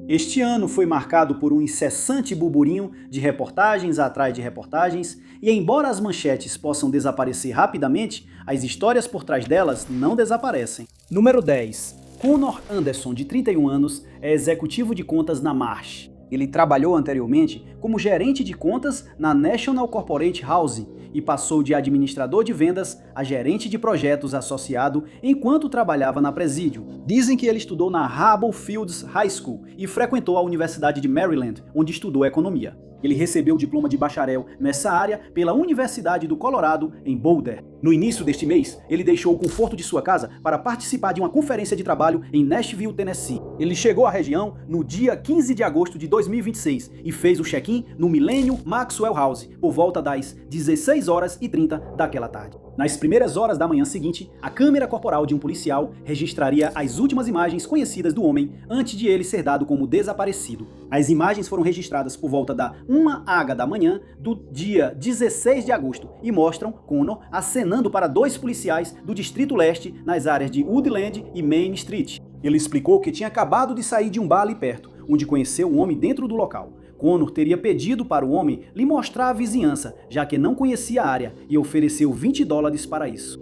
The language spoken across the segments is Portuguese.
Este ano foi marcado por um incessante burburinho de reportagens atrás de reportagens, e embora as manchetes possam desaparecer rapidamente, as histórias por trás delas não desaparecem. Número 10. Connor Anderson, de 31 anos, é executivo de contas na Marsh. Ele trabalhou anteriormente como gerente de contas na National Corporate Housing e passou de administrador de vendas a gerente de projetos associado enquanto trabalhava na Presidio. Dizem que ele estudou na Harbor Fields High School e frequentou a Universidade de Maryland, onde estudou economia. Ele recebeu o diploma de bacharel nessa área pela Universidade do Colorado, em Boulder. No início deste mês, ele deixou o conforto de sua casa para participar de uma conferência de trabalho em Nashville, Tennessee. Ele chegou à região no dia 15 de agosto de 2026 e fez o check-in no Millennium Maxwell House por volta das 16h30 daquela tarde. Nas primeiras horas da manhã seguinte, a câmera corporal de um policial registraria as últimas imagens conhecidas do homem antes de ele ser dado como desaparecido. As imagens foram registradas por volta da 1h da manhã do dia 16 de agosto e mostram Connor acenando para dois policiais do Distrito Leste nas áreas de Woodland e Main Street. Ele explicou que tinha acabado de sair de um bar ali perto, onde conheceu um homem dentro do local. Connor teria pedido para o homem lhe mostrar a vizinhança, já que não conhecia a área, e ofereceu $20 para isso.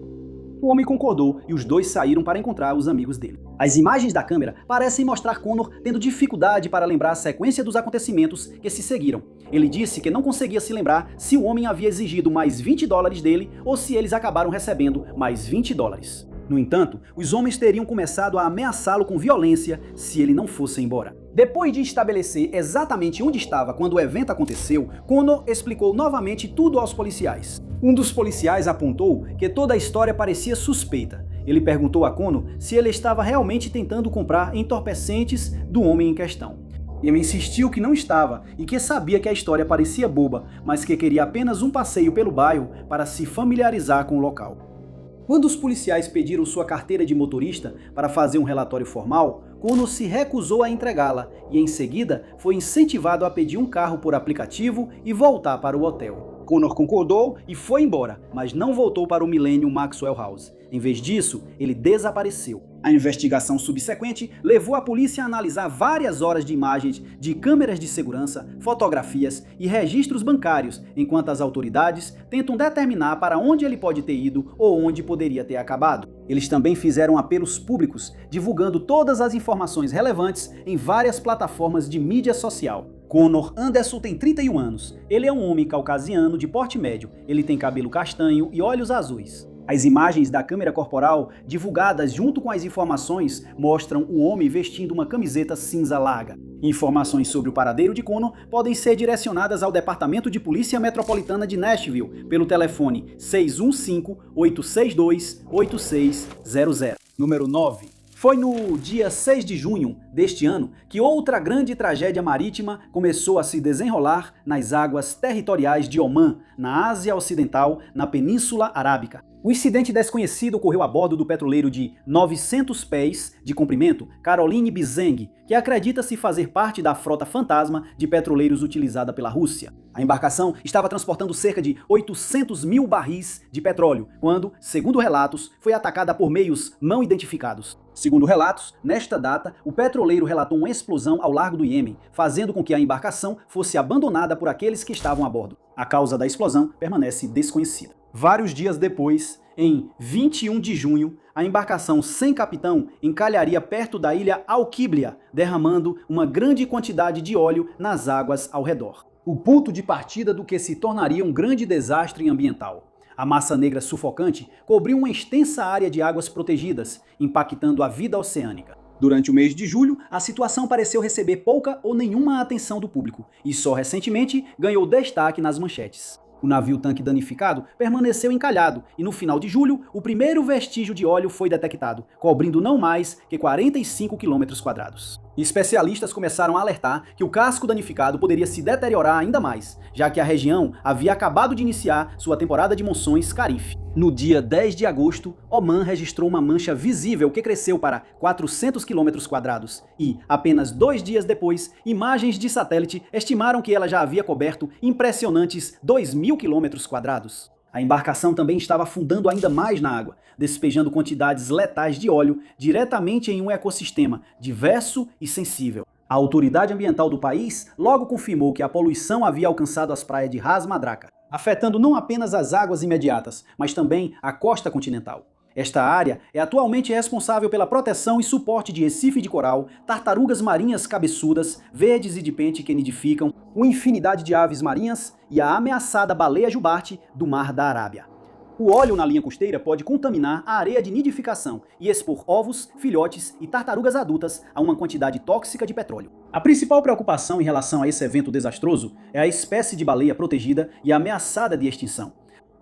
O homem concordou e os dois saíram para encontrar os amigos dele. As imagens da câmera parecem mostrar Connor tendo dificuldade para lembrar a sequência dos acontecimentos que se seguiram. Ele disse que não conseguia se lembrar se o homem havia exigido mais $20 dele ou se eles acabaram recebendo mais $20. No entanto, os homens teriam começado a ameaçá-lo com violência se ele não fosse embora. Depois de estabelecer exatamente onde estava quando o evento aconteceu, Connor explicou novamente tudo aos policiais. Um dos policiais apontou que toda a história parecia suspeita. Ele perguntou a Connor se ele estava realmente tentando comprar entorpecentes do homem em questão. Ele insistiu que não estava e que sabia que a história parecia boba, mas que queria apenas um passeio pelo bairro para se familiarizar com o local. Quando os policiais pediram sua carteira de motorista para fazer um relatório formal, Connor se recusou a entregá-la e em seguida foi incentivado a pedir um carro por aplicativo e voltar para o hotel. Connor concordou e foi embora, mas não voltou para o Millennium Maxwell House. Em vez disso, ele desapareceu. A investigação subsequente levou a polícia a analisar várias horas de imagens de câmeras de segurança, fotografias e registros bancários, enquanto as autoridades tentam determinar para onde ele pode ter ido ou onde poderia ter acabado. Eles também fizeram apelos públicos, divulgando todas as informações relevantes em várias plataformas de mídia social. Connor Anderson tem 31 anos. Ele é um homem caucasiano de porte médio. Ele tem cabelo castanho e olhos azuis. As imagens da câmera corporal, divulgadas junto com as informações, mostram o homem vestindo uma camiseta cinza larga. Informações sobre o paradeiro de Connor podem ser direcionadas ao Departamento de Polícia Metropolitana de Nashville pelo telefone 615-862-8600. Número 9. Foi no dia 6 de junho deste ano que outra grande tragédia marítima começou a se desenrolar nas águas territoriais de Omã, na Ásia Ocidental, na Península Arábica. O incidente desconhecido ocorreu a bordo do petroleiro de 900 pés de comprimento Caroline Bizeng, que acredita-se fazer parte da frota fantasma de petroleiros utilizada pela Rússia. A embarcação estava transportando cerca de 800 mil barris de petróleo, quando, segundo relatos, foi atacada por meios não identificados. Segundo relatos, nesta data, o petroleiro relatou uma explosão ao largo do Iêmen, fazendo com que a embarcação fosse abandonada por aqueles que estavam a bordo. A causa da explosão permanece desconhecida. Vários dias depois, em 21 de junho, a embarcação sem capitão encalharia perto da ilha Alquiblia, derramando uma grande quantidade de óleo nas águas ao redor. O ponto de partida do que se tornaria um grande desastre ambiental. A massa negra sufocante cobriu uma extensa área de águas protegidas, impactando a vida oceânica. Durante o mês de julho, a situação pareceu receber pouca ou nenhuma atenção do público, e só recentemente ganhou destaque nas manchetes. O navio-tanque danificado permaneceu encalhado e no final de julho, o primeiro vestígio de óleo foi detectado, cobrindo não mais que 45 km². Especialistas começaram a alertar que o casco danificado poderia se deteriorar ainda mais, já que a região havia acabado de iniciar sua temporada de monções Carife. No dia 10 de agosto, Omã registrou uma mancha visível que cresceu para 400 km² e, apenas 2 dias depois, imagens de satélite estimaram que ela já havia coberto impressionantes 2.000 km². A embarcação também estava afundando ainda mais na água, despejando quantidades letais de óleo diretamente em um ecossistema diverso e sensível. A autoridade ambiental do país logo confirmou que a poluição havia alcançado as praias de Ras Madraca, afetando não apenas as águas imediatas, mas também a costa continental. Esta área é atualmente responsável pela proteção e suporte de recife de coral, tartarugas marinhas cabeçudas, verdes e de pente que nidificam, uma infinidade de aves marinhas e a ameaçada baleia jubarte do Mar da Arábia. O óleo na linha costeira pode contaminar a areia de nidificação e expor ovos, filhotes e tartarugas adultas a uma quantidade tóxica de petróleo. A principal preocupação em relação a esse evento desastroso é a espécie de baleia protegida e ameaçada de extinção.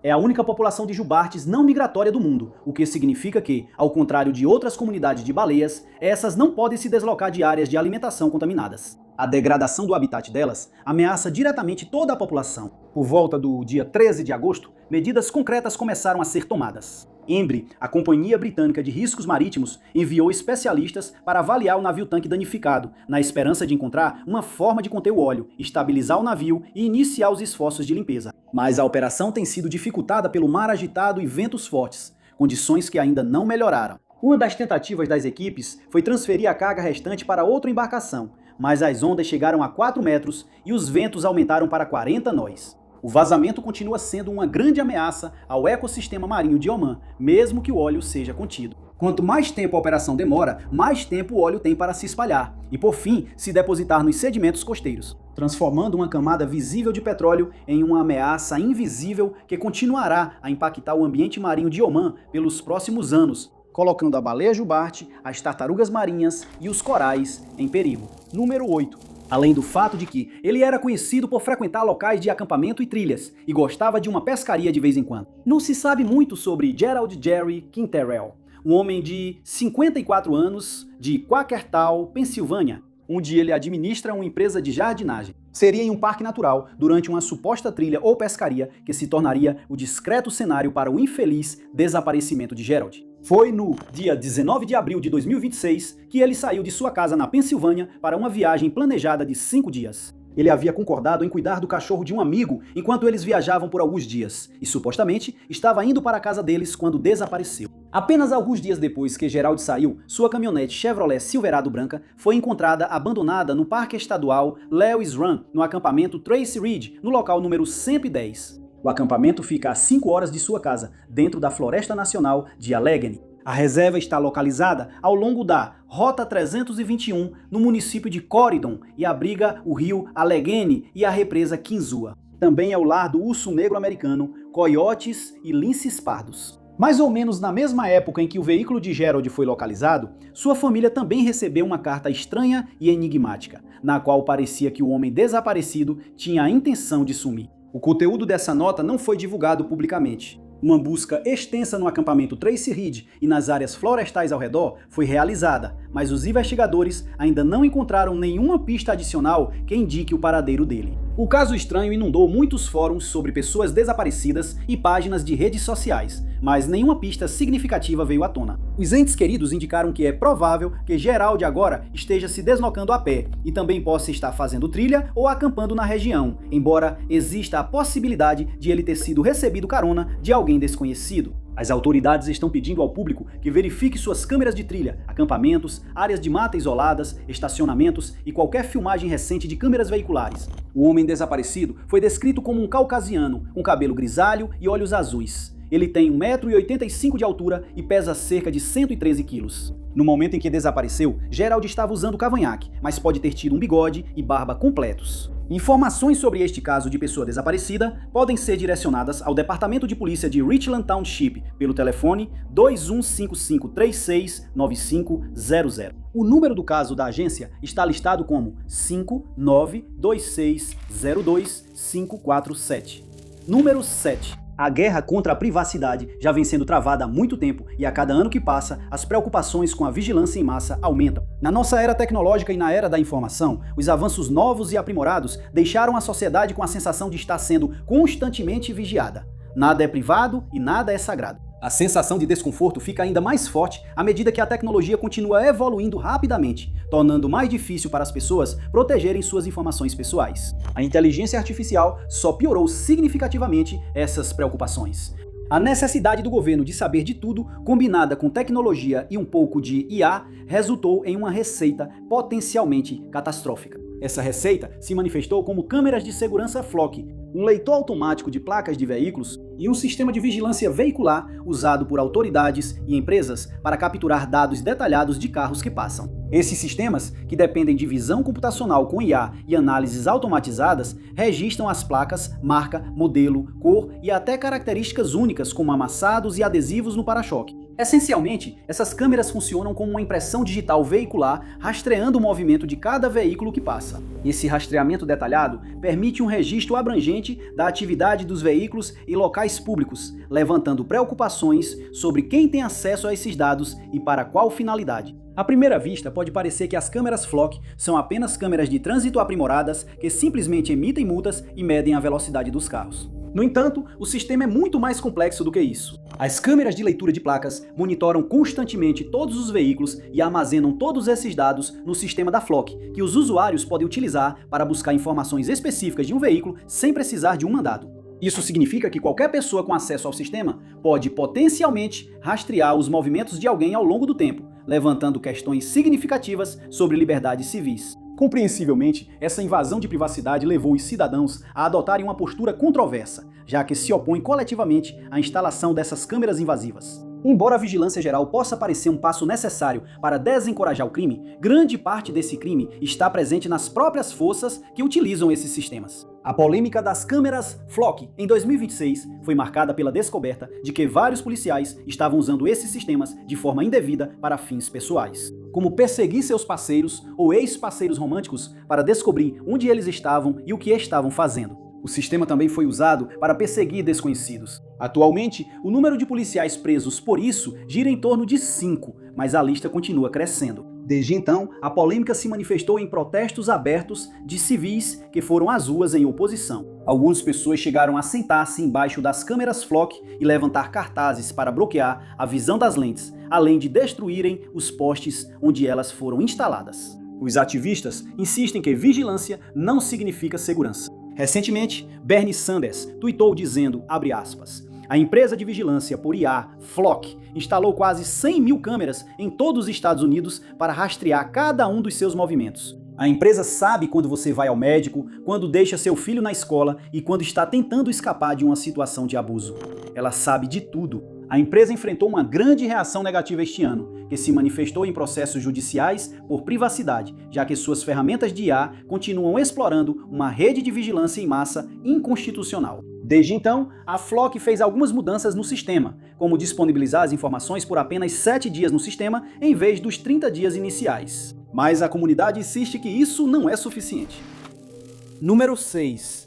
É a única população de jubartes não migratória do mundo, o que significa que, ao contrário de outras comunidades de baleias, essas não podem se deslocar de áreas de alimentação contaminadas. A degradação do habitat delas ameaça diretamente toda a população. Por volta do dia 13 de agosto, medidas concretas começaram a ser tomadas. ENBRE, a Companhia Britânica de Riscos Marítimos, enviou especialistas para avaliar o navio-tanque danificado, na esperança de encontrar uma forma de conter o óleo, estabilizar o navio e iniciar os esforços de limpeza. Mas a operação tem sido dificultada pelo mar agitado e ventos fortes, condições que ainda não melhoraram. Uma das tentativas das equipes foi transferir a carga restante para outra embarcação, mas as ondas chegaram a 4 metros e os ventos aumentaram para 40 nós. O vazamento continua sendo uma grande ameaça ao ecossistema marinho de Omã, mesmo que o óleo seja contido. Quanto mais tempo a operação demora, mais tempo o óleo tem para se espalhar e, por fim, se depositar nos sedimentos costeiros, transformando uma camada visível de petróleo em uma ameaça invisível que continuará a impactar o ambiente marinho de Omã pelos próximos anos, colocando a baleia jubarte, as tartarugas marinhas e os corais em perigo. Número 8. Além do fato de que ele era conhecido por frequentar locais de acampamento e trilhas, e gostava de uma pescaria de vez em quando. Não se sabe muito sobre Gerald Jerry Quinterell, um homem de 54 anos, de Quakertown, Pensilvânia, onde ele administra uma empresa de jardinagem. Seria em um parque natural, durante uma suposta trilha ou pescaria, que se tornaria o discreto cenário para o infeliz desaparecimento de Gerald. Foi no dia 19 de abril de 2026 que ele saiu de sua casa na Pensilvânia para uma viagem planejada de 5 dias. Ele havia concordado em cuidar do cachorro de um amigo enquanto eles viajavam por alguns dias, e supostamente estava indo para a casa deles quando desapareceu. Apenas alguns dias depois que Gerald saiu, sua caminhonete Chevrolet Silverado branca foi encontrada abandonada no Parque Estadual Lewis Run, no acampamento Tracy Ridge, no local número 110. O acampamento fica a 5 horas de sua casa, dentro da Floresta Nacional de Allegheny. A reserva está localizada ao longo da Rota 321, no município de Corydon, e abriga o rio Allegheny e a represa Kinzua. Também é o lar do urso negro americano, coiotes e linces pardos. Mais ou menos na mesma época em que o veículo de Gerald foi localizado, sua família também recebeu uma carta estranha e enigmática, na qual parecia que o homem desaparecido tinha a intenção de sumir. O conteúdo dessa nota não foi divulgado publicamente. Uma busca extensa no acampamento Tracy Ridge e nas áreas florestais ao redor foi realizada, mas os investigadores ainda não encontraram nenhuma pista adicional que indique o paradeiro dele. O caso estranho inundou muitos fóruns sobre pessoas desaparecidas e páginas de redes sociais, mas nenhuma pista significativa veio à tona. Os entes queridos indicaram que é provável que Gerald agora esteja se deslocando a pé e também possa estar fazendo trilha ou acampando na região, embora exista a possibilidade de ele ter sido recebido carona de alguém desconhecido. As autoridades estão pedindo ao público que verifique suas câmeras de trilha, acampamentos, áreas de mata isoladas, estacionamentos e qualquer filmagem recente de câmeras veiculares. O homem desaparecido foi descrito como um caucasiano, com cabelo grisalho e olhos azuis. Ele tem 1,85 m de altura e pesa cerca de 113 quilos. No momento em que desapareceu, Gerald estava usando cavanhaque, mas pode ter tido um bigode e barba completos. Informações sobre este caso de pessoa desaparecida podem ser direcionadas ao Departamento de Polícia de Richland Township pelo telefone 2155369500. O número do caso da agência está listado como 5926025547. Número 7. A guerra contra a privacidade já vem sendo travada há muito tempo e a cada ano que passa, as preocupações com a vigilância em massa aumentam. Na nossa era tecnológica e na era da informação, os avanços novos e aprimorados deixaram a sociedade com a sensação de estar sendo constantemente vigiada. Nada é privado e nada é sagrado. A sensação de desconforto fica ainda mais forte à medida que a tecnologia continua evoluindo rapidamente, tornando mais difícil para as pessoas protegerem suas informações pessoais. A inteligência artificial só piorou significativamente essas preocupações. A necessidade do governo de saber de tudo, combinada com tecnologia e um pouco de IA, resultou em uma receita potencialmente catastrófica. Essa receita se manifestou como câmeras de segurança Flock, um leitor automático de placas de veículos e um sistema de vigilância veicular usado por autoridades e empresas para capturar dados detalhados de carros que passam. Esses sistemas, que dependem de visão computacional com IA e análises automatizadas, registram as placas, marca, modelo, cor e até características únicas como amassados e adesivos no para-choque. Essencialmente, essas câmeras funcionam como uma impressão digital veicular, rastreando o movimento de cada veículo que passa. Esse rastreamento detalhado permite um registro abrangente da atividade dos veículos e locais públicos, levantando preocupações sobre quem tem acesso a esses dados e para qual finalidade. À primeira vista, pode parecer que as câmeras Flock são apenas câmeras de trânsito aprimoradas que simplesmente emitem multas e medem a velocidade dos carros. No entanto, o sistema é muito mais complexo do que isso. As câmeras de leitura de placas monitoram constantemente todos os veículos e armazenam todos esses dados no sistema da Flock, que os usuários podem utilizar para buscar informações específicas de um veículo sem precisar de um mandado. Isso significa que qualquer pessoa com acesso ao sistema pode potencialmente rastrear os movimentos de alguém ao longo do tempo, levantando questões significativas sobre liberdades civis. Compreensivelmente, essa invasão de privacidade levou os cidadãos a adotarem uma postura controversa, já que se opõem coletivamente à instalação dessas câmeras invasivas. Embora a vigilância geral possa parecer um passo necessário para desencorajar o crime, grande parte desse crime está presente nas próprias forças que utilizam esses sistemas. A polêmica das câmeras Flock em 2026 foi marcada pela descoberta de que vários policiais estavam usando esses sistemas de forma indevida para fins pessoais, como perseguir seus parceiros ou ex-parceiros românticos para descobrir onde eles estavam e o que estavam fazendo. O sistema também foi usado para perseguir desconhecidos. Atualmente, o número de policiais presos por isso gira em torno de 5, mas a lista continua crescendo. Desde então, a polêmica se manifestou em protestos abertos de civis que foram às ruas em oposição. Algumas pessoas chegaram a sentar-se embaixo das câmeras Flock e levantar cartazes para bloquear a visão das lentes, além de destruírem os postes onde elas foram instaladas. Os ativistas insistem que vigilância não significa segurança. Recentemente, Bernie Sanders tweetou dizendo, abre aspas, a empresa de vigilância por IA, Flock, instalou quase 100 mil câmeras em todos os Estados Unidos para rastrear cada um dos seus movimentos. A empresa sabe quando você vai ao médico, quando deixa seu filho na escola e quando está tentando escapar de uma situação de abuso. Ela sabe de tudo. A empresa enfrentou uma grande reação negativa este ano, que se manifestou em processos judiciais por privacidade, já que suas ferramentas de IA continuam explorando uma rede de vigilância em massa inconstitucional. Desde então, a Flock fez algumas mudanças no sistema, como disponibilizar as informações por apenas 7 dias no sistema, em vez dos 30 dias iniciais. Mas a comunidade insiste que isso não é suficiente. Número 6.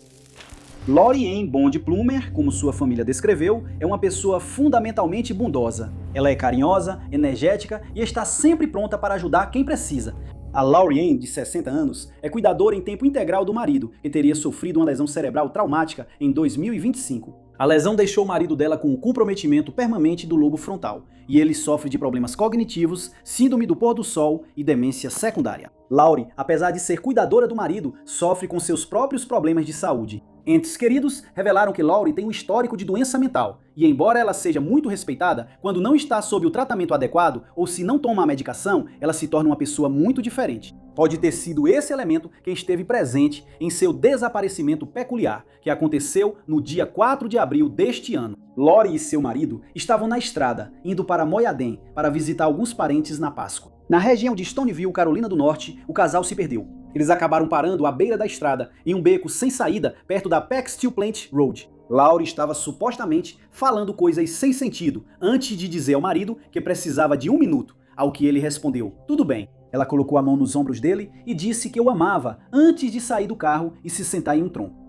Lori Ann Bond Plumer, como sua família descreveu, é uma pessoa fundamentalmente bondosa. Ela é carinhosa, energética e está sempre pronta para ajudar quem precisa. A Lori Ann, de 60 anos, é cuidadora em tempo integral do marido, que teria sofrido uma lesão cerebral traumática em 2025. A lesão deixou o marido dela com um comprometimento permanente do lobo frontal, e ele sofre de problemas cognitivos, síndrome do pôr do sol e demência secundária. Lori, apesar de ser cuidadora do marido, sofre com seus próprios problemas de saúde. Entes queridos revelaram que Lori tem um histórico de doença mental, e embora ela seja muito respeitada, quando não está sob o tratamento adequado ou se não toma a medicação, ela se torna uma pessoa muito diferente. Pode ter sido esse elemento que esteve presente em seu desaparecimento peculiar, que aconteceu no dia 4 de abril deste ano. Lori e seu marido estavam na estrada, indo para Moyadén para visitar alguns parentes na Páscoa. Na região de Stoneville, Carolina do Norte, o casal se perdeu. Eles acabaram parando à beira da estrada, em um beco sem saída, perto da Peck Steel Plant Road. Lori estava supostamente falando coisas sem sentido, antes de dizer ao marido que precisava de 1 minuto, ao que ele respondeu, tudo bem. Ela colocou a mão nos ombros dele e disse que o amava, antes de sair do carro e se sentar em um tronco.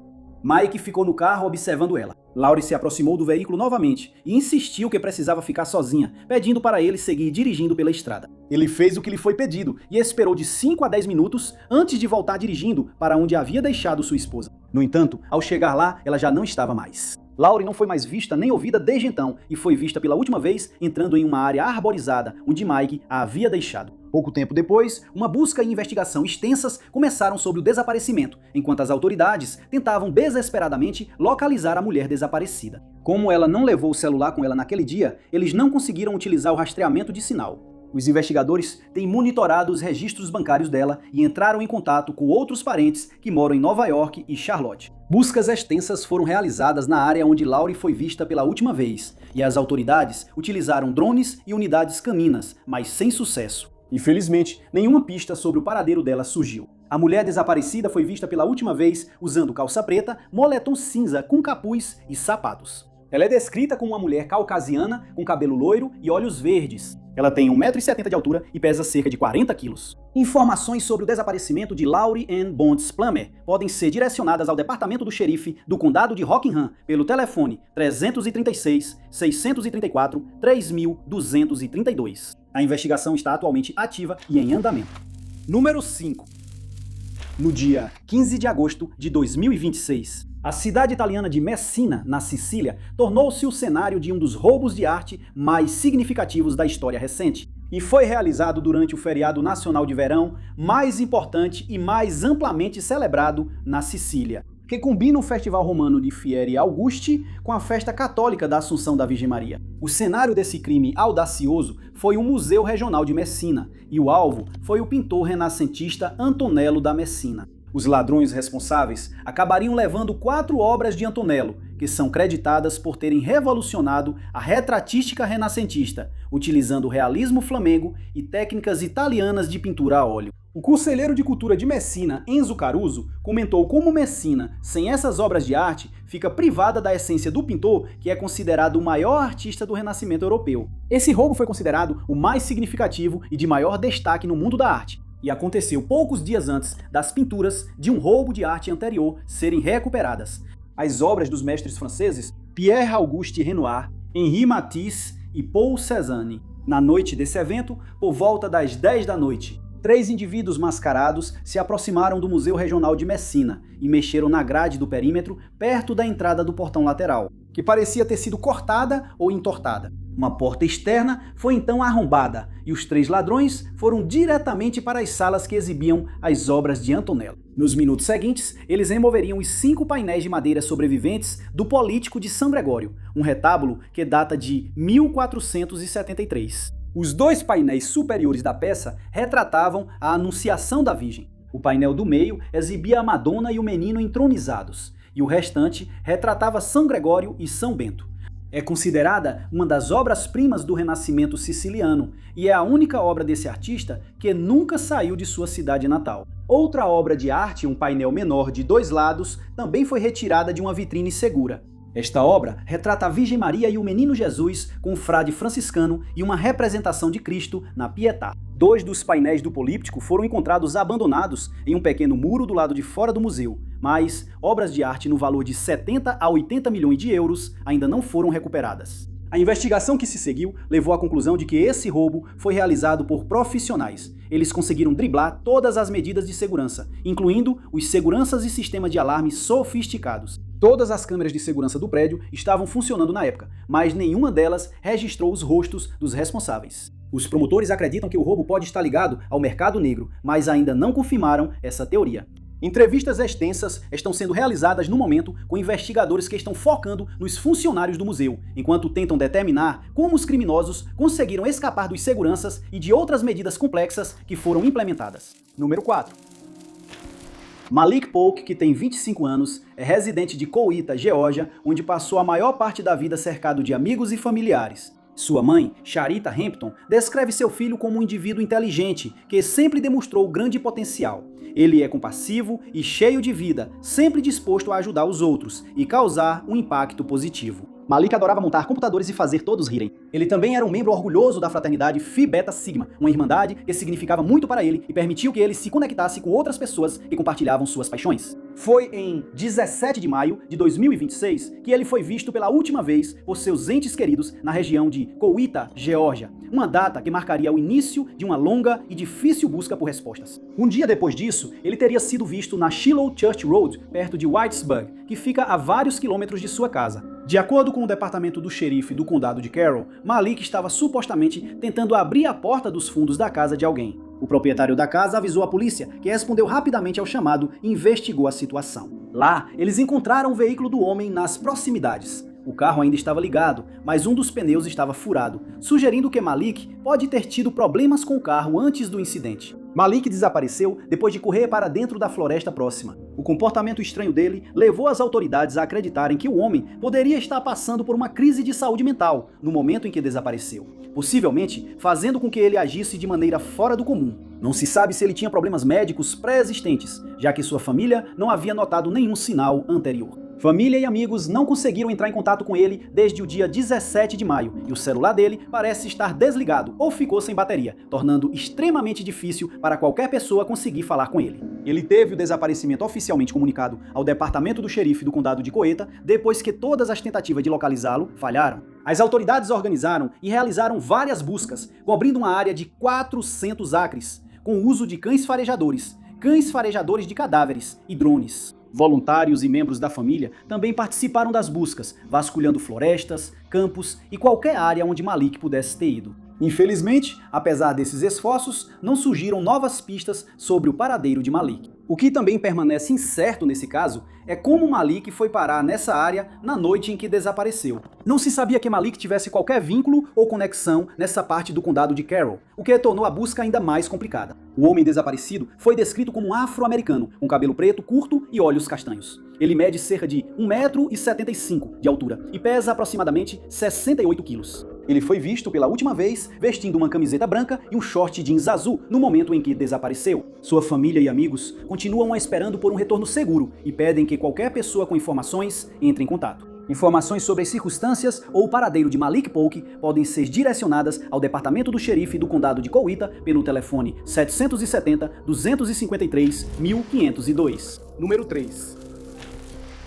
Mike ficou no carro observando ela. Lori se aproximou do veículo novamente e insistiu que precisava ficar sozinha, pedindo para ele seguir dirigindo pela estrada. Ele fez o que lhe foi pedido e esperou de 5 a 10 minutos antes de voltar dirigindo para onde havia deixado sua esposa. No entanto, ao chegar lá, ela já não estava mais. Laurie não foi mais vista nem ouvida desde então e foi vista pela última vez entrando em uma área arborizada onde Mike a havia deixado. Pouco tempo depois, uma busca e investigação extensas começaram sobre o desaparecimento, enquanto as autoridades tentavam desesperadamente localizar a mulher desaparecida. Como ela não levou o celular com ela naquele dia, eles não conseguiram utilizar o rastreamento de sinal. Os investigadores têm monitorado os registros bancários dela e entraram em contato com outros parentes que moram em Nova York e Charlotte. Buscas extensas foram realizadas na área onde Laurie foi vista pela última vez, e as autoridades utilizaram drones e unidades caninas, mas sem sucesso. Infelizmente, nenhuma pista sobre o paradeiro dela surgiu. A mulher desaparecida foi vista pela última vez usando calça preta, moletom cinza com capuz e sapatos. Ela é descrita como uma mulher caucasiana com cabelo loiro e olhos verdes. Ela tem 1,70 m de altura e pesa cerca de 40 quilos. Informações sobre o desaparecimento de Laurie Ann Bonds Plummer podem ser direcionadas ao departamento do xerife do condado de Rockingham pelo telefone 336-634-3232. A investigação está atualmente ativa e em andamento. Número 5. No dia 15 de agosto de 2026, a cidade italiana de Messina, na Sicília, tornou-se o cenário de um dos roubos de arte mais significativos da história recente. E foi realizado durante o feriado nacional de verão mais importante e mais amplamente celebrado na Sicília, que combina o festival romano de Fieri Augusti com a festa católica da Assunção da Virgem Maria. O cenário desse crime audacioso foi o Museu Regional de Messina, e o alvo foi o pintor renascentista Antonello da Messina. Os ladrões responsáveis acabariam levando 4 obras de Antonello, que são creditadas por terem revolucionado a retratística renascentista, utilizando o realismo flamengo e técnicas italianas de pintura a óleo. O conselheiro de cultura de Messina, Enzo Caruso, comentou como Messina, sem essas obras de arte, fica privada da essência do pintor, que é considerado o maior artista do Renascimento europeu. Esse roubo foi considerado o mais significativo e de maior destaque no mundo da arte, e aconteceu poucos dias antes das pinturas de um roubo de arte anterior serem recuperadas. As obras dos mestres franceses Pierre-Auguste Renoir, Henri Matisse e Paul Cézanne. Na noite desse evento, por volta das 10 da noite, 3 indivíduos mascarados se aproximaram do Museu Regional de Messina e mexeram na grade do perímetro perto da entrada do portão lateral, que parecia ter sido cortada ou entortada. Uma porta externa foi então arrombada e os 3 ladrões foram diretamente para as salas que exibiam as obras de Antonello. Nos minutos seguintes, eles removeriam os 5 painéis de madeira sobreviventes do Político de São Gregório, um retábulo que data de 1473. Os 2 painéis superiores da peça retratavam a Anunciação da Virgem. O painel do meio exibia a Madonna e o Menino entronizados, e o restante retratava São Gregório e São Bento. É considerada uma das obras-primas do Renascimento siciliano e é a única obra desse artista que nunca saiu de sua cidade natal. Outra obra de arte, um painel menor de 2 lados, também foi retirada de uma vitrine segura. Esta obra retrata a Virgem Maria e o Menino Jesus com um frade franciscano e uma representação de Cristo na Pietà. 2 dos painéis do Políptico foram encontrados abandonados em um pequeno muro do lado de fora do museu, mas obras de arte no valor de 70 a 80 milhões de euros ainda não foram recuperadas. A investigação que se seguiu levou à conclusão de que esse roubo foi realizado por profissionais. Eles conseguiram driblar todas as medidas de segurança, incluindo os seguranças e sistemas de alarme sofisticados. Todas as câmeras de segurança do prédio estavam funcionando na época, mas nenhuma delas registrou os rostos dos responsáveis. Os promotores acreditam que o roubo pode estar ligado ao mercado negro, mas ainda não confirmaram essa teoria. Entrevistas extensas estão sendo realizadas no momento com investigadores que estão focando nos funcionários do museu, enquanto tentam determinar como os criminosos conseguiram escapar dos seguranças e de outras medidas complexas que foram implementadas. Número 4. Malik Polk, que tem 25 anos, é residente de Coweta, Geórgia, onde passou a maior parte da vida cercado de amigos e familiares. Sua mãe, Sharita Hampton, descreve seu filho como um indivíduo inteligente que sempre demonstrou grande potencial. Ele é compassivo e cheio de vida, sempre disposto a ajudar os outros e causar um impacto positivo. Malik adorava montar computadores e fazer todos rirem. Ele também era um membro orgulhoso da fraternidade Phi Beta Sigma, uma irmandade que significava muito para ele e permitiu que ele se conectasse com outras pessoas que compartilhavam suas paixões. Foi em 17 de maio de 2026 que ele foi visto pela última vez por seus entes queridos na região de Coweta, Geórgia, uma data que marcaria o início de uma longa e difícil busca por respostas. Um dia depois disso, ele teria sido visto na Shiloh Church Road, perto de Whitesburg, que fica a vários quilômetros de sua casa. De acordo com o departamento do xerife do condado de Carroll, Malik estava supostamente tentando abrir a porta dos fundos da casa de alguém. O proprietário da casa avisou a polícia, que respondeu rapidamente ao chamado e investigou a situação. Lá, eles encontraram o veículo do homem nas proximidades. O carro ainda estava ligado, mas um dos pneus estava furado, sugerindo que Malik pode ter tido problemas com o carro antes do incidente. Malik desapareceu depois de correr para dentro da floresta próxima. O comportamento estranho dele levou as autoridades a acreditarem que o homem poderia estar passando por uma crise de saúde mental no momento em que desapareceu, possivelmente fazendo com que ele agisse de maneira fora do comum. Não se sabe se ele tinha problemas médicos pré-existentes, já que sua família não havia notado nenhum sinal anterior. Família e amigos não conseguiram entrar em contato com ele desde o dia 17 de maio e o celular dele parece estar desligado ou ficou sem bateria, tornando extremamente difícil para qualquer pessoa conseguir falar com ele. Ele teve o desaparecimento oficialmente comunicado ao departamento do xerife do condado de Coweta depois que todas as tentativas de localizá-lo falharam. As autoridades organizaram e realizaram várias buscas, cobrindo uma área de 400 acres, com o uso de cães farejadores de cadáveres e drones. Voluntários e membros da família também participaram das buscas, vasculhando florestas, campos e qualquer área onde Malik pudesse ter ido. Infelizmente, apesar desses esforços, não surgiram novas pistas sobre o paradeiro de Malik. O que também permanece incerto nesse caso é como Malik foi parar nessa área na noite em que desapareceu. Não se sabia que Malik tivesse qualquer vínculo ou conexão nessa parte do condado de Carroll, o que tornou a busca ainda mais complicada. O homem desaparecido foi descrito como um afro-americano, com cabelo preto curto e olhos castanhos. Ele mede cerca de 1,75 m de altura e pesa aproximadamente 68 quilos. Ele foi visto pela última vez vestindo uma camiseta branca e um short jeans azul no momento em que desapareceu. Sua família e amigos continuam esperando por um retorno seguro e pedem que qualquer pessoa com informações entre em contato. Informações sobre as circunstâncias ou o paradeiro de Malik Polk podem ser direcionadas ao departamento do xerife do condado de Coweta pelo telefone 770-253-1502. Número 3.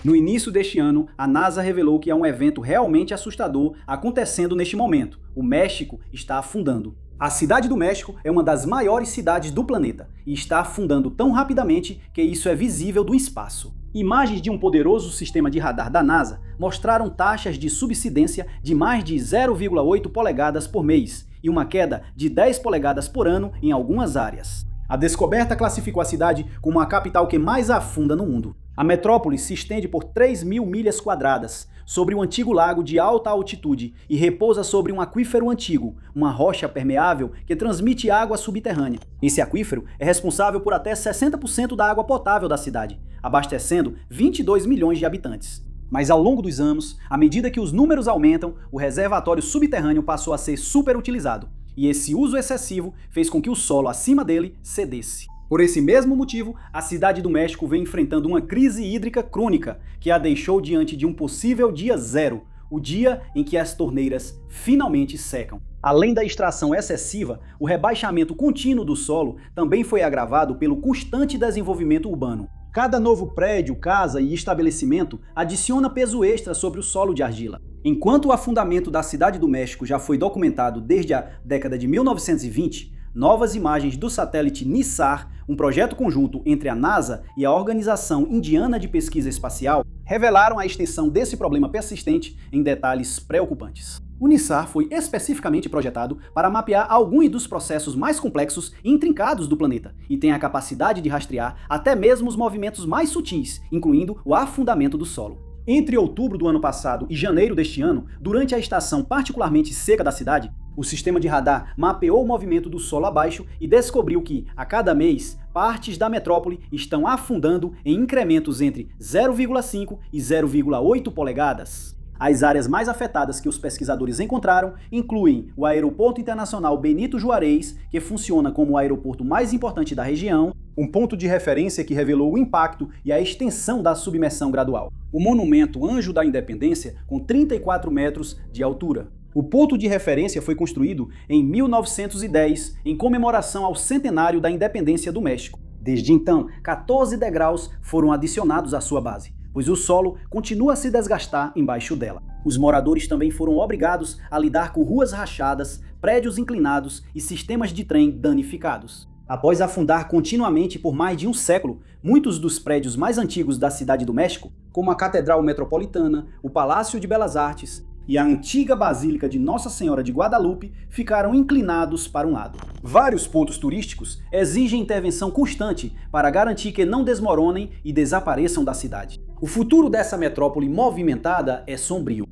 No início deste ano, a NASA revelou que há um evento realmente assustador acontecendo neste momento. O México está afundando. A Cidade do México é uma das maiores cidades do planeta e está afundando tão rapidamente que isso é visível do espaço. Imagens de um poderoso sistema de radar da NASA mostraram taxas de subsidência de mais de 0,8 polegadas por mês e uma queda de 10 polegadas por ano em algumas áreas. A descoberta classificou a cidade como a capital que mais afunda no mundo. A metrópole se estende por 3.000 milhas quadradas, sobre um antigo lago de alta altitude e repousa sobre um aquífero antigo, uma rocha permeável que transmite água subterrânea. Esse aquífero é responsável por até 60% da água potável da cidade, abastecendo 22 milhões de habitantes. Mas ao longo dos anos, à medida que os números aumentam, o reservatório subterrâneo passou a ser superutilizado, e esse uso excessivo fez com que o solo acima dele cedesse. Por esse mesmo motivo, a Cidade do México vem enfrentando uma crise hídrica crônica que a deixou diante de um possível dia zero, o dia em que as torneiras finalmente secam. Além da extração excessiva, o rebaixamento contínuo do solo também foi agravado pelo constante desenvolvimento urbano. Cada novo prédio, casa e estabelecimento adiciona peso extra sobre o solo de argila. Enquanto o afundamento da Cidade do México já foi documentado desde a década de 1920, novas imagens do satélite NISAR, um projeto conjunto entre a NASA e a Organização Indiana de Pesquisa Espacial, revelaram a extensão desse problema persistente em detalhes preocupantes. O NISAR foi especificamente projetado para mapear alguns dos processos mais complexos e intrincados do planeta, e tem a capacidade de rastrear até mesmo os movimentos mais sutis, incluindo o afundamento do solo. Entre outubro do ano passado e janeiro deste ano, durante a estação particularmente seca da cidade, o sistema de radar mapeou o movimento do solo abaixo e descobriu que, a cada mês, partes da metrópole estão afundando em incrementos entre 0,5 e 0,8 polegadas. As áreas mais afetadas que os pesquisadores encontraram incluem o Aeroporto Internacional Benito Juarez, que funciona como o aeroporto mais importante da região, um ponto de referência que revelou o impacto e a extensão da submersão gradual. O monumento Anjo da Independência, com 34 metros de altura. O ponto de referência foi construído em 1910, em comemoração ao centenário da independência do México. Desde então, 14 degraus foram adicionados à sua base, pois o solo continua a se desgastar embaixo dela. Os moradores também foram obrigados a lidar com ruas rachadas, prédios inclinados e sistemas de trem danificados. Após afundar continuamente por mais de um século, muitos dos prédios mais antigos da Cidade do México, como a Catedral Metropolitana, o Palácio de Belas Artes e a antiga Basílica de Nossa Senhora de Guadalupe, ficaram inclinados para um lado. Vários pontos turísticos exigem intervenção constante para garantir que não desmoronem e desapareçam da cidade. O futuro dessa metrópole movimentada é sombrio.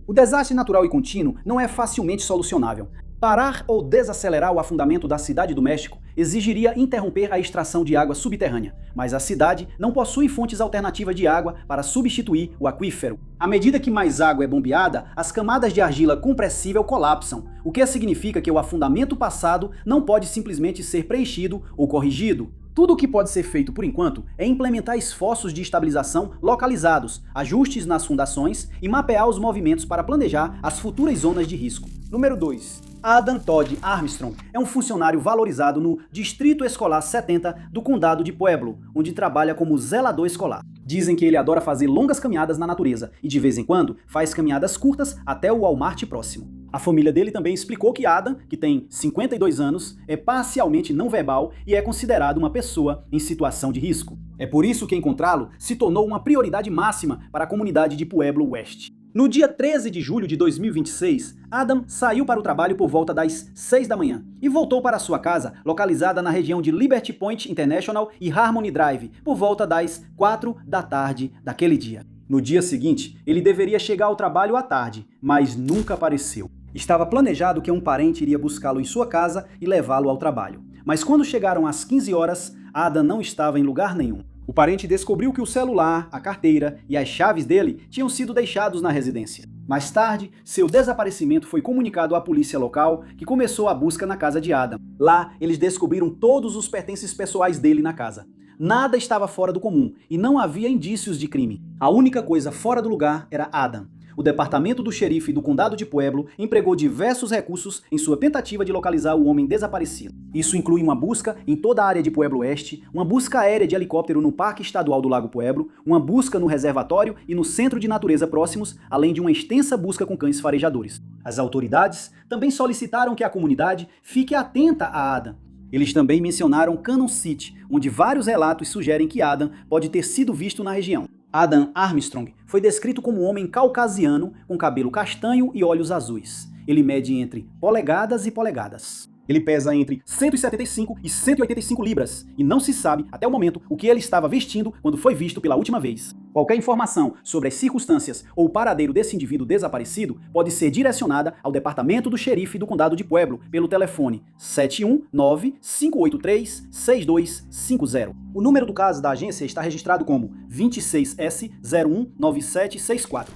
O desastre natural e contínuo não é facilmente solucionável. Parar ou desacelerar o afundamento da Cidade do México exigiria interromper a extração de água subterrânea, mas a cidade não possui fontes alternativas de água para substituir o aquífero. À medida que mais água é bombeada, as camadas de argila compressível colapsam, o que significa que o afundamento passado não pode simplesmente ser preenchido ou corrigido. Tudo o que pode ser feito por enquanto é implementar esforços de estabilização localizados, ajustes nas fundações e mapear os movimentos para planejar as futuras zonas de risco. Número 2. Adam Todd Armstrong é um funcionário valorizado no Distrito Escolar 70 do Condado de Pueblo, onde trabalha como zelador escolar. Dizem que ele adora fazer longas caminhadas na natureza e de vez em quando faz caminhadas curtas até o Walmart próximo. A família dele também explicou que Adam, que tem 52 anos, é parcialmente não verbal e é considerado uma pessoa em situação de risco. É por isso que encontrá-lo se tornou uma prioridade máxima para a comunidade de Pueblo West. No dia 13 de julho de 2026, Adam saiu para o trabalho por volta das 6 da manhã e voltou para sua casa, localizada na região de Liberty Point International e Harmony Drive, por volta das 4 da tarde daquele dia. No dia seguinte, ele deveria chegar ao trabalho à tarde, mas nunca apareceu. Estava planejado que um parente iria buscá-lo em sua casa e levá-lo ao trabalho. Mas quando chegaram às 15 horas, Adam não estava em lugar nenhum. O parente descobriu que o celular, a carteira e as chaves dele tinham sido deixados na residência. Mais tarde, seu desaparecimento foi comunicado à polícia local, que começou a busca na casa de Adam. Lá, eles descobriram todos os pertences pessoais dele na casa. Nada estava fora do comum e não havia indícios de crime. A única coisa fora do lugar era Adam. O departamento do xerife do Condado de Pueblo empregou diversos recursos em sua tentativa de localizar o homem desaparecido. Isso inclui uma busca em toda a área de Pueblo Oeste, uma busca aérea de helicóptero no Parque Estadual do Lago Pueblo, uma busca no reservatório e no centro de natureza próximos, além de uma extensa busca com cães farejadores. As autoridades também solicitaram que a comunidade fique atenta a Adam. Eles também mencionaram Cannon City, onde vários relatos sugerem que Adam pode ter sido visto na região. Adam Armstrong foi descrito como um homem caucasiano com cabelo castanho e olhos azuis. Ele mede entre polegadas e polegadas. Ele pesa entre 175 e 185 libras e não se sabe até o momento o que ele estava vestindo quando foi visto pela última vez. Qualquer informação sobre as circunstâncias ou o paradeiro desse indivíduo desaparecido pode ser direcionada ao departamento do xerife do Condado de Pueblo pelo telefone 719-583-6250. O número do caso da agência está registrado como 26S019764.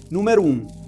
Número 1.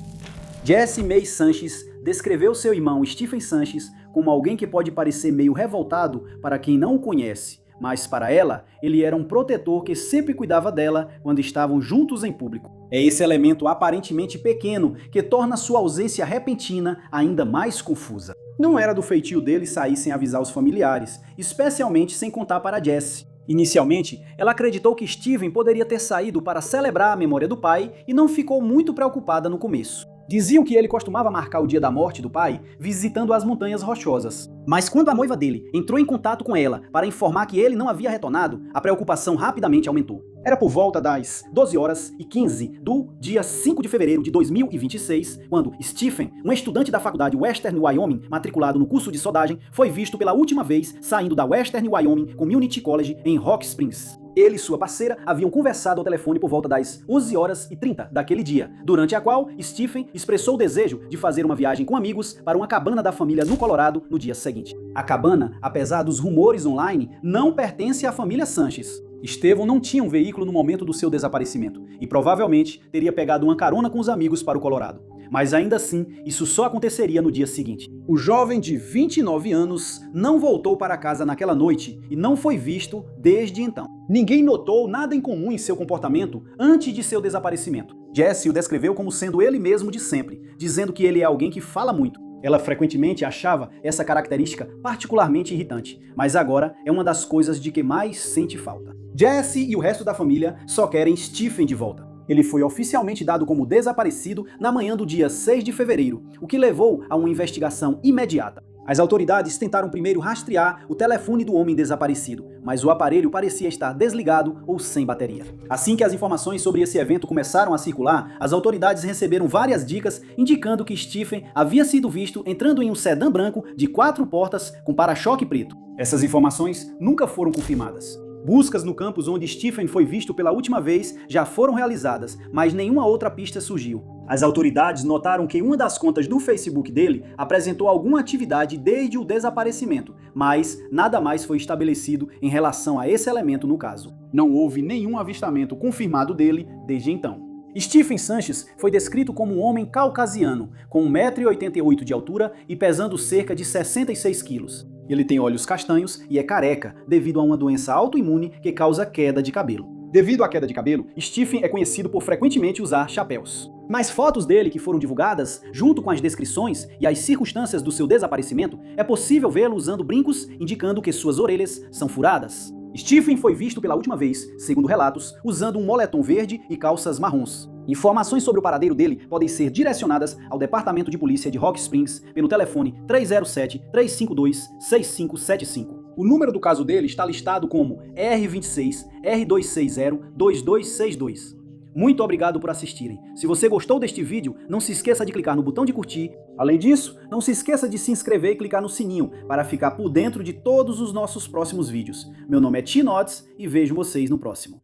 Jessie May Sanches descreveu seu irmão Stephen Sanches como alguém que pode parecer meio revoltado para quem não o conhece, mas para ela, ele era um protetor que sempre cuidava dela quando estavam juntos em público. É esse elemento aparentemente pequeno que torna sua ausência repentina ainda mais confusa. Não era do feitio dele sair sem avisar os familiares, especialmente sem contar para Jessie. Inicialmente, ela acreditou que Steven poderia ter saído para celebrar a memória do pai e não ficou muito preocupada no começo. Diziam que ele costumava marcar o dia da morte do pai visitando as Montanhas Rochosas. Mas quando a noiva dele entrou em contato com ela para informar que ele não havia retornado, a preocupação rapidamente aumentou. Era por volta das 12h15 do dia 5 de fevereiro de 2026, quando Stephen, um estudante da faculdade Western Wyoming, matriculado no curso de soldagem, foi visto pela última vez saindo da Western Wyoming Community College em Rock Springs. Ele e sua parceira haviam conversado ao telefone por volta das 11h30 daquele dia, durante a qual Stephen expressou o desejo de fazer uma viagem com amigos para uma cabana da família no Colorado no dia seguinte. A cabana, apesar dos rumores online, não pertence à família Sanches. Estevão não tinha um veículo no momento do seu desaparecimento e provavelmente teria pegado uma carona com os amigos para o Colorado. Mas ainda assim, isso só aconteceria no dia seguinte. O jovem de 29 anos não voltou para casa naquela noite e não foi visto desde então. Ninguém notou nada incomum em seu comportamento antes de seu desaparecimento. Jessie o descreveu como sendo ele mesmo de sempre, dizendo que ele é alguém que fala muito. Ela frequentemente achava essa característica particularmente irritante, mas agora é uma das coisas de que mais sente falta. Jesse e o resto da família só querem Stephen de volta. Ele foi oficialmente dado como desaparecido na manhã do dia 6 de fevereiro, o que levou a uma investigação imediata. As autoridades tentaram primeiro rastrear o telefone do homem desaparecido, mas o aparelho parecia estar desligado ou sem bateria. Assim que as informações sobre esse evento começaram a circular, as autoridades receberam várias dicas indicando que Stephen havia sido visto entrando em um sedã branco de 4 portas com para-choque preto. Essas informações nunca foram confirmadas. Buscas no campus onde Stephen foi visto pela última vez já foram realizadas, mas nenhuma outra pista surgiu. As autoridades notaram que uma das contas do Facebook dele apresentou alguma atividade desde o desaparecimento, mas nada mais foi estabelecido em relação a esse elemento no caso. Não houve nenhum avistamento confirmado dele desde então. Stephen Sanches foi descrito como um homem caucasiano, com 1,88 m de altura e pesando cerca de 66 quilos. Ele tem olhos castanhos e é careca, devido a uma doença autoimune que causa queda de cabelo. Devido à queda de cabelo, Stephen é conhecido por frequentemente usar chapéus. Mas fotos dele que foram divulgadas, junto com as descrições e as circunstâncias do seu desaparecimento, é possível vê-lo usando brincos, indicando que suas orelhas são furadas. Stephen foi visto pela última vez, segundo relatos, usando um moletom verde e calças marrons. Informações sobre o paradeiro dele podem ser direcionadas ao Departamento de Polícia de Rock Springs pelo telefone 307-352-6575. O número do caso dele está listado como R26-R260-2262. Muito obrigado por assistirem. Se você gostou deste vídeo, não se esqueça de clicar no botão de curtir. Além disso, não se esqueça de se inscrever e clicar no sininho para ficar por dentro de todos os nossos próximos vídeos. Meu nome é Tinodes e vejo vocês no próximo.